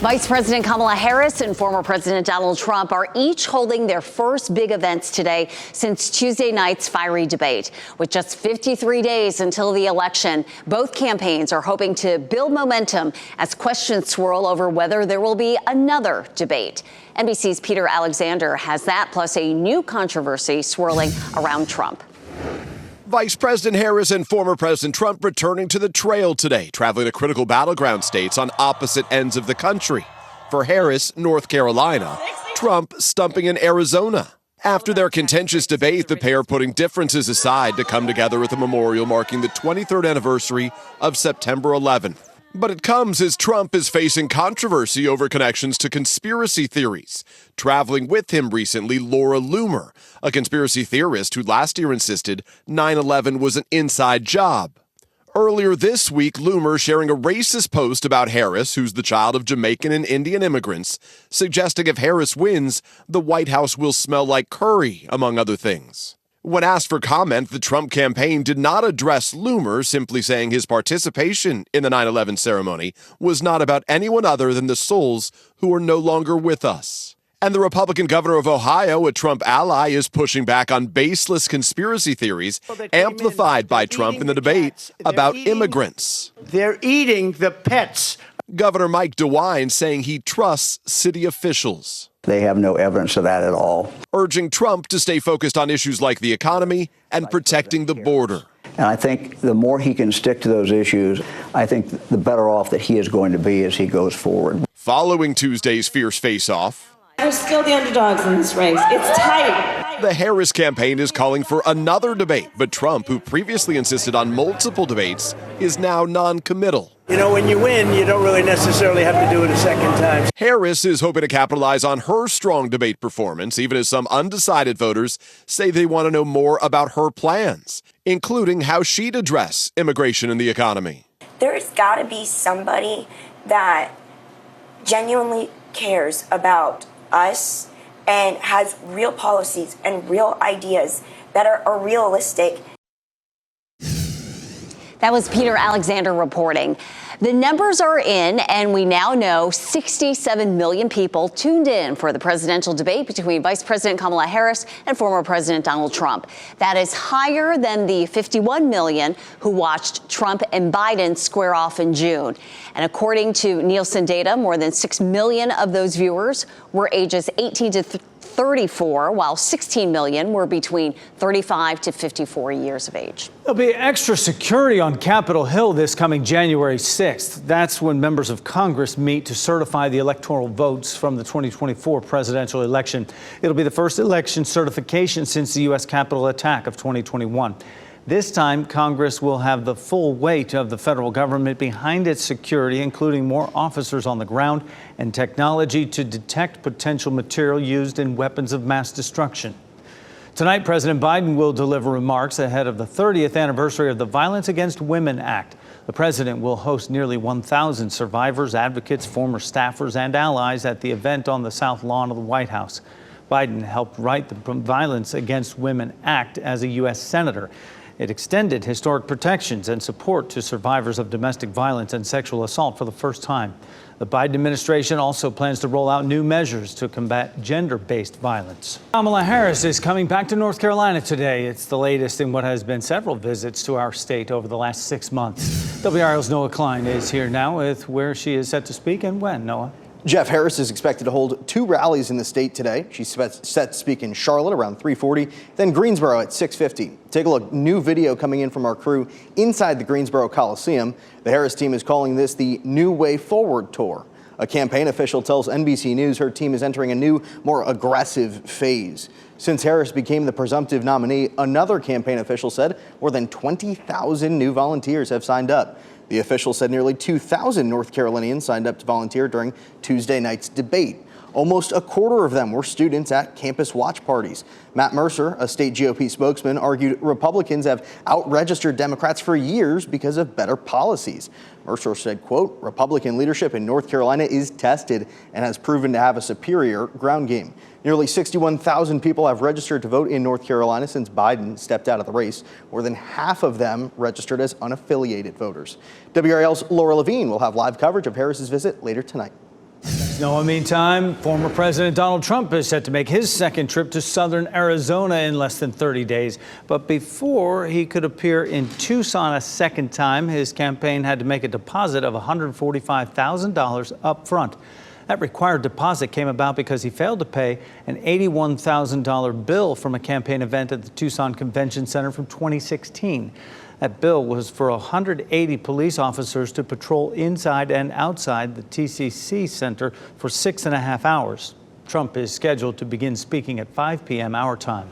Vice President Kamala Harris and former President Donald Trump are each holding their first big events today since Tuesday night's fiery debate. With just 53 days until the election, both campaigns are hoping to build momentum as questions swirl over whether there will be another debate. NBC's Peter Alexander has that, plus a new controversy swirling around Trump. Vice President Harris and former President Trump returning to the trail today, traveling to critical battleground states on opposite ends of the country. For Harris, North Carolina, Trump stumping in Arizona. After their contentious debate, the pair putting differences aside to come together with a memorial marking the 23rd anniversary of September 11th. But it comes as Trump is facing controversy over connections to conspiracy theories. Traveling with him recently, Laura Loomer, a conspiracy theorist who last year insisted 9/11 was an inside job. Earlier this week, Loomer sharing a racist post about Harris, who's the child of Jamaican and Indian immigrants, suggesting if Harris wins, the White House will smell like curry, among other things. When asked for comment, the Trump campaign did not address Loomer, simply saying his participation in the 9/11 ceremony was not about anyone other than the souls who are no longer with us. And the Republican governor of Ohio, a Trump ally, is pushing back on baseless conspiracy theories amplified by Trump in the debate about immigrants. They're eating the pets. Governor Mike DeWine saying he trusts city officials. They have no evidence of that at all. Urging Trump to stay focused on issues like the economy and protecting the border. And I think the more he can stick to those issues, I think the better off that he is going to be as he goes forward. Following Tuesday's fierce face-off, we're still the underdogs in this race. It's tight. The Harris campaign is calling for another debate, but Trump, who previously insisted on multiple debates, is now non-committal. You know, when you win, you don't really necessarily have to do it a second time. Harris is hoping to capitalize on her strong debate performance, even as some undecided voters say they want to know more about her plans, including how she'd address immigration and the economy. There's got to be somebody that genuinely cares about us and has real policies and real ideas that are realistic. That was Peter Alexander reporting. The numbers are in, and we now know 67 million people tuned in for the presidential debate between Vice President Kamala Harris and former President Donald Trump. That is higher than the 51 million who watched Trump and Biden square off in June. And according to Nielsen data, more than 6 million of those viewers were ages 18 to 34, while 16 million were between 35 to 54 years of age. There'll be extra security on Capitol Hill this coming January 6th. That's when members of Congress meet to certify the electoral votes from the 2024 presidential election. It'll be the first election certification since the U.S. Capitol attack of 2021. This time, Congress will have the full weight of the federal government behind its security, including more officers on the ground and technology to detect potential material used in weapons of mass destruction. Tonight, President Biden will deliver remarks ahead of the 30th anniversary of the Violence Against Women Act. The president will host nearly 1,000 survivors, advocates, former staffers, and allies at the event on the South Lawn of the White House. Biden helped write the Violence Against Women Act as a U.S. senator. It extended historic protections and support to survivors of domestic violence and sexual assault for the first time. The Biden administration also plans to roll out new measures to combat gender-based violence. Kamala Harris is coming back to North Carolina today. It's the latest in what has been several visits to our state over the last 6 months. WRAL's Noah Klein is here now with where she is set to speak and when, Noah. Jeff, Harris is expected to hold 2 rallies in the state today. She's set to speak in Charlotte around 3:40, then Greensboro at 6:50. Take a look. New video coming in from our crew inside the Greensboro Coliseum. The Harris team is calling this the New Way Forward Tour. A campaign official tells NBC News her team is entering a new, more aggressive phase. Since Harris became the presumptive nominee, another campaign official said more than 20,000 new volunteers have signed up. The official said nearly 2,000 North Carolinians signed up to volunteer during Tuesday night's debate. Almost a quarter of them were students at campus watch parties. Matt Mercer, a state GOP spokesman, argued Republicans have out-registered Democrats for years because of better policies. Mercer said, quote, Republican leadership in North Carolina is tested and has proven to have a superior ground game. Nearly 61,000 people have registered to vote in North Carolina since Biden stepped out of the race. More than half of them registered as unaffiliated voters. WRAL's Laura Levine will have live coverage of Harris's visit later tonight. No, meantime, former President Donald Trump is set to make his second trip to southern Arizona in less than 30 days. But before he could appear in Tucson a second time, his campaign had to make a deposit of $145,000 up front. That required deposit came about because he failed to pay an $81,000 bill from a campaign event at the Tucson Convention Center from 2016. That bill was for 180 police officers to patrol inside and outside the TCC Center for 6.5 hours. Trump is scheduled to begin speaking at 5 p.m. our time.